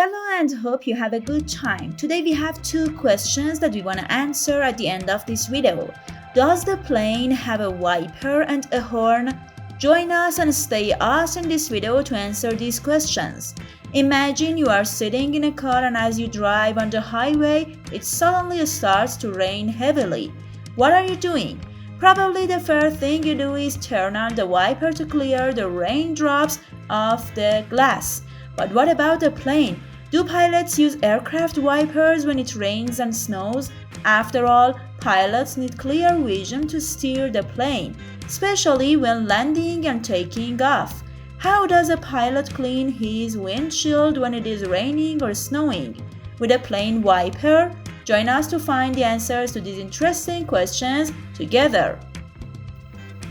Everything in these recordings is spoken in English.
Hello and hope you have a good time. Today we have two questions that we want to answer at the end of this video. Does the plane have a wiper and a horn? Join us and stay us in this video to answer these questions. Imagine you are sitting in a car and as you drive on the highway, it suddenly starts to rain heavily. What are you doing? Probably the first thing you do is turn on the wiper to clear the raindrops off the glass. But what about the plane? Do pilots use aircraft wipers when it rains and snows? After all, pilots need clear vision to steer the plane, especially when landing and taking off. How does a pilot clean his windshield when it is raining or snowing? With a plane wiper? Join us to find the answers to these interesting questions together.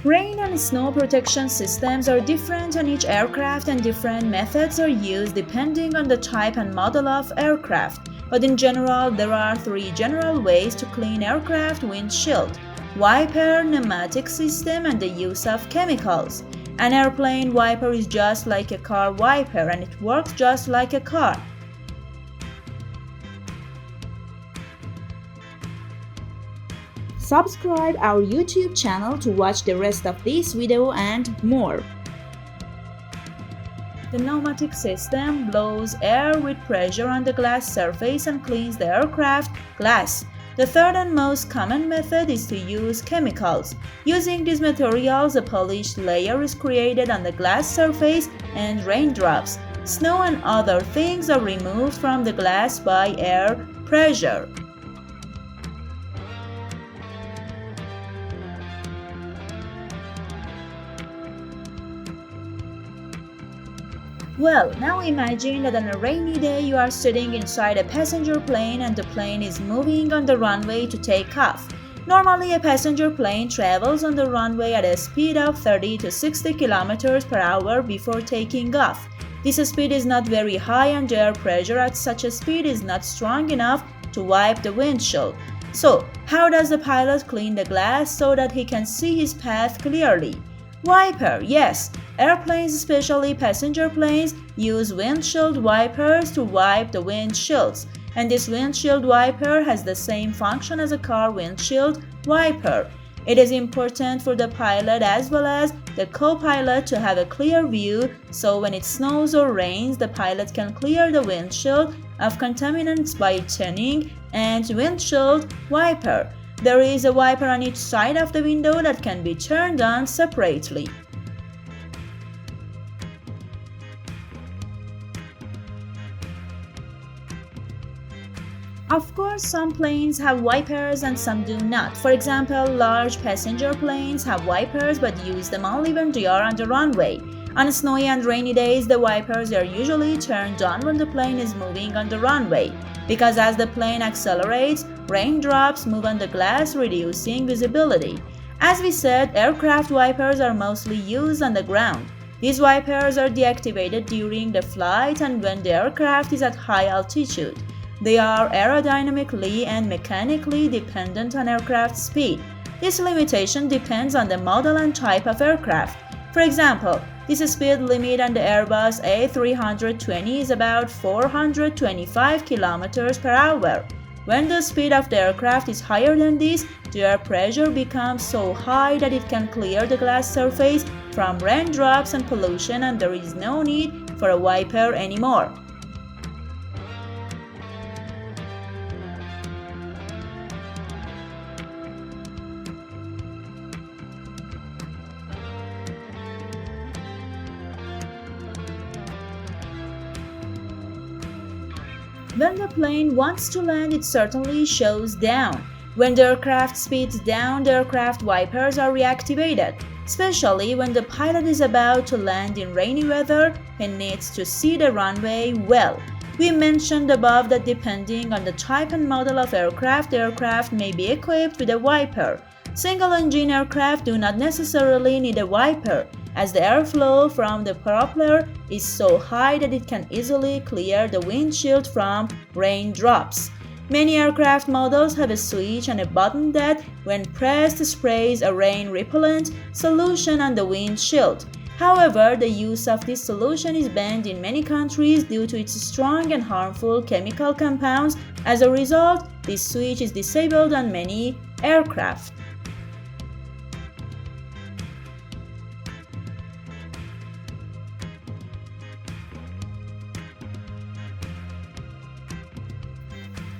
Rain and snow protection systems are different on each aircraft and different methods are used depending on the type and model of aircraft. But in general, there are three general ways to clean aircraft windshield: wiper, pneumatic system, and the use of chemicals. An airplane wiper is just like a car wiper and it works just like a car. Subscribe our YouTube channel to watch the rest of this video and more. The pneumatic system blows air with pressure on the glass surface and cleans the aircraft glass. The third and most common method is to use chemicals. Using these materials, a polished layer is created on the glass surface and raindrops, snow and other things are removed from the glass by air pressure. Well, now imagine that on a rainy day you are sitting inside a passenger plane and the plane is moving on the runway to take off. Normally, a passenger plane travels on the runway at a speed of 30 to 60 km per hour before taking off. This speed is not very high and the air pressure at such a speed is not strong enough to wipe the windshield. So, how does the pilot clean the glass so that he can see his path clearly? Wiper, yes. Airplanes, especially passenger planes, use windshield wipers to wipe the windshields. And this windshield wiper has the same function as a car windshield wiper. It is important for the pilot as well as the co-pilot to have a clear view, so when it snows or rains, the pilot can clear the windshield of contaminants by turning and windshield wiper. There is a wiper on each side of the window that can be turned on separately. Of course, some planes have wipers and some do not. For example, large passenger planes have wipers but use them only when they are on the runway. On snowy and rainy days, the wipers are usually turned on when the plane is moving on the runway, because as the plane accelerates, raindrops move on the glass, reducing visibility. As we said, aircraft wipers are mostly used on the ground. These wipers are deactivated during the flight and when the aircraft is at high altitude. They are aerodynamically and mechanically dependent on aircraft speed. This limitation depends on the model and type of aircraft. For example, this speed limit on the Airbus A320 is about 425 km per hour. When the speed of the aircraft is higher than this, the air pressure becomes so high that it can clear the glass surface from raindrops and pollution and there is no need for a wiper anymore. When the plane wants to land, it certainly shows down. When the aircraft speeds down, the aircraft wipers are reactivated, especially when the pilot is about to land in rainy weather and needs to see the runway well. We mentioned above that depending on the type and model of aircraft, the aircraft may be equipped with a wiper. Single-engine aircraft do not necessarily need a wiper, as the airflow from the propeller is so high that it can easily clear the windshield from raindrops. Many aircraft models have a switch and a button that, when pressed, sprays a rain repellent solution on the windshield. However, the use of this solution is banned in many countries due to its strong and harmful chemical compounds. As a result, this switch is disabled on many aircraft.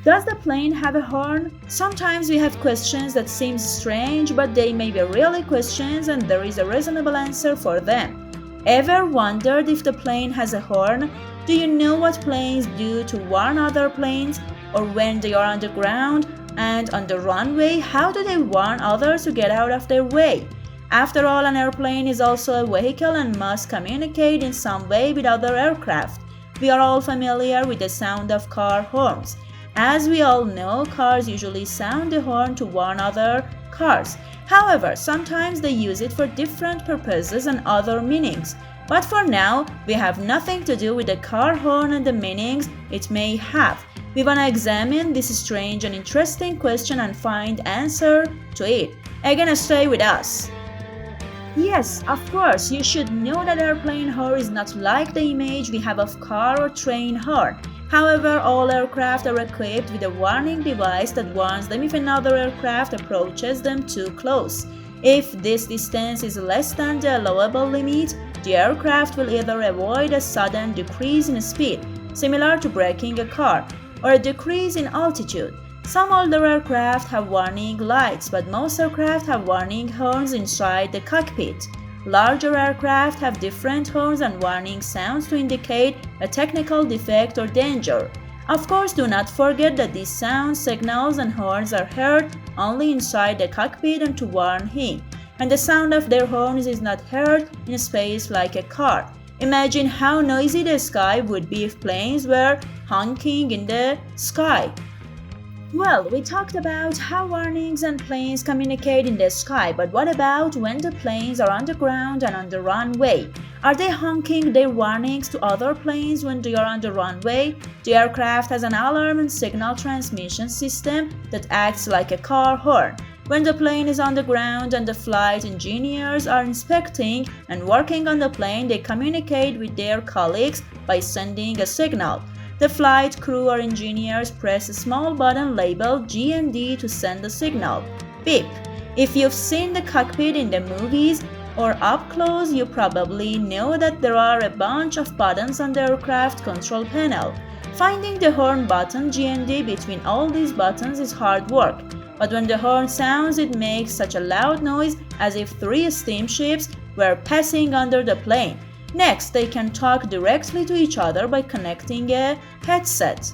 Does the plane have a horn? Sometimes we have questions that seem strange, but they may be really questions and there is a reasonable answer for them. Ever wondered if the plane has a horn? Do you know what planes do to warn other planes? Or when they are on the ground and on the runway, how do they warn others to get out of their way? After all, an airplane is also a vehicle and must communicate in some way with other aircraft. We are all familiar with the sound of car horns. As we all know, cars usually sound the horn to warn other cars. However, sometimes they use it for different purposes and other meanings. But for now, we have nothing to do with the car horn and the meanings it may have. We want to examine this strange and interesting question and find answer to it. Again, stay with us. Yes, of course, you should know that airplane horn is not like the image we have of car or train horn. However, all aircraft are equipped with a warning device that warns them if another aircraft approaches them too close. If this distance is less than the allowable limit, the aircraft will either avoid a sudden decrease in speed, similar to braking a car, or a decrease in altitude. Some older aircraft have warning lights, but most aircraft have warning horns inside the cockpit. Larger aircraft have different horns and warning sounds to indicate a technical defect or danger. Of course, do not forget that these sounds, signals, and horns are heard only inside the cockpit and to warn him, and the sound of their horns is not heard in space like a car. Imagine how noisy the sky would be if planes were honking in the sky. Well, we talked about how warnings and planes communicate in the sky, but what about when the planes are on the ground and on the runway? Are they honking their warnings to other planes when they are on the runway? The aircraft has an alarm and signal transmission system that acts like a car horn. When the plane is on the ground and the flight engineers are inspecting and working on the plane, they communicate with their colleagues by sending a signal. The flight crew or engineers press a small button labeled G and D to send the signal. Beep. If you've seen the cockpit in the movies or up close, you probably know that there are a bunch of buttons on the aircraft control panel. Finding the horn button G and D between all these buttons is hard work. But when the horn sounds, it makes such a loud noise as if 3 steamships were passing under the plane. Next, they can talk directly to each other by connecting a headset.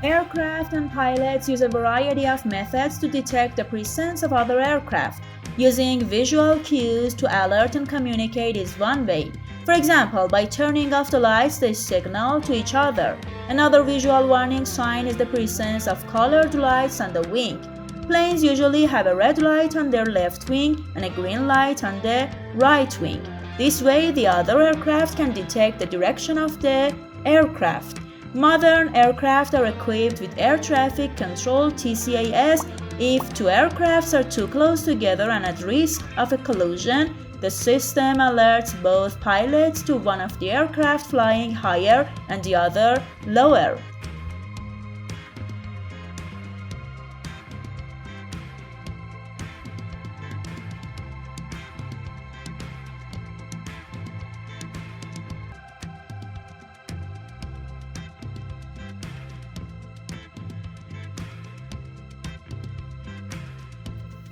Aircraft and pilots use a variety of methods to detect the presence of other aircraft. Using visual cues to alert and communicate is one way. For example, by turning off the lights, they signal to each other. Another visual warning sign is the presence of colored lights on the wing. Planes usually have a red light on their left wing and a green light on the right wing. This way, the other aircraft can detect the direction of the aircraft. Modern aircraft are equipped with air traffic control (TCAS). If 2 aircrafts are too close together and at risk of a collision, the system alerts both pilots to one of the aircraft flying higher and the other lower.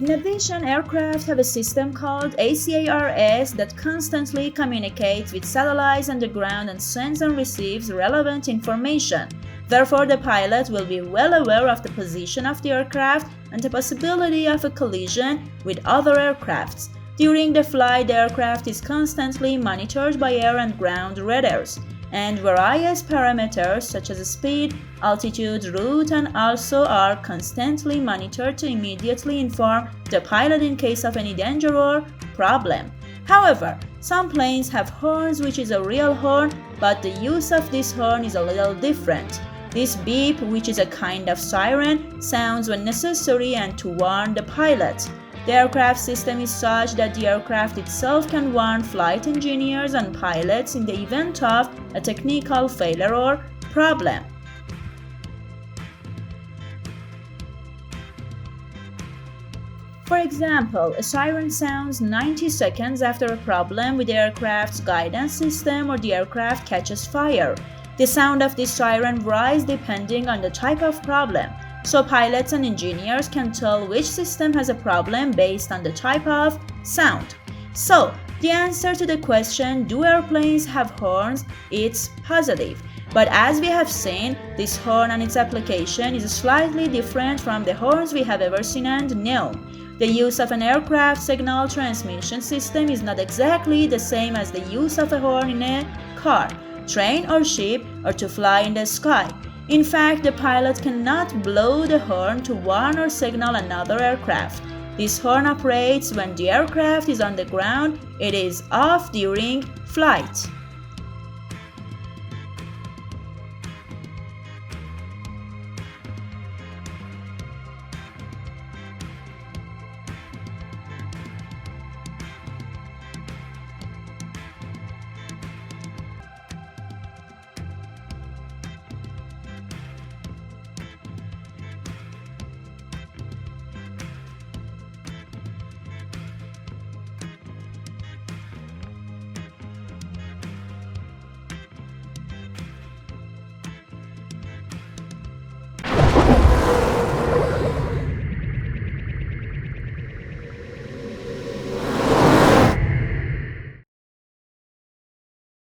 In addition, aircraft have a system called ACARS that constantly communicates with satellites on the ground and sends and receives relevant information. Therefore, the pilot will be well aware of the position of the aircraft and the possibility of a collision with other aircrafts. During the flight, the aircraft is constantly monitored by air and ground radars, and various parameters such as speed, altitude, route, and also are constantly monitored to immediately inform the pilot in case of any danger or problem. However, some planes have horns, which is a real horn, but the use of this horn is a little different. This beep, which is a kind of siren, sounds when necessary and to warn the pilot. The aircraft system is such that the aircraft itself can warn flight engineers and pilots in the event of a technical failure or problem. For example, a siren sounds 90 seconds after a problem with the aircraft's guidance system or the aircraft catches fire. The sound of this siren varies depending on the type of problem, so pilots and engineers can tell which system has a problem based on the type of sound. So, the answer to the question, do airplanes have horns? It's positive. But as we have seen, this horn and its application is slightly different from the horns we have ever seen and known. The use of an aircraft signal transmission system is not exactly the same as the use of a horn in a car, train or ship, or to fly in the sky. In fact, the pilot cannot blow the horn to warn or signal another aircraft. This horn operates when the aircraft is on the ground, it is off during flight.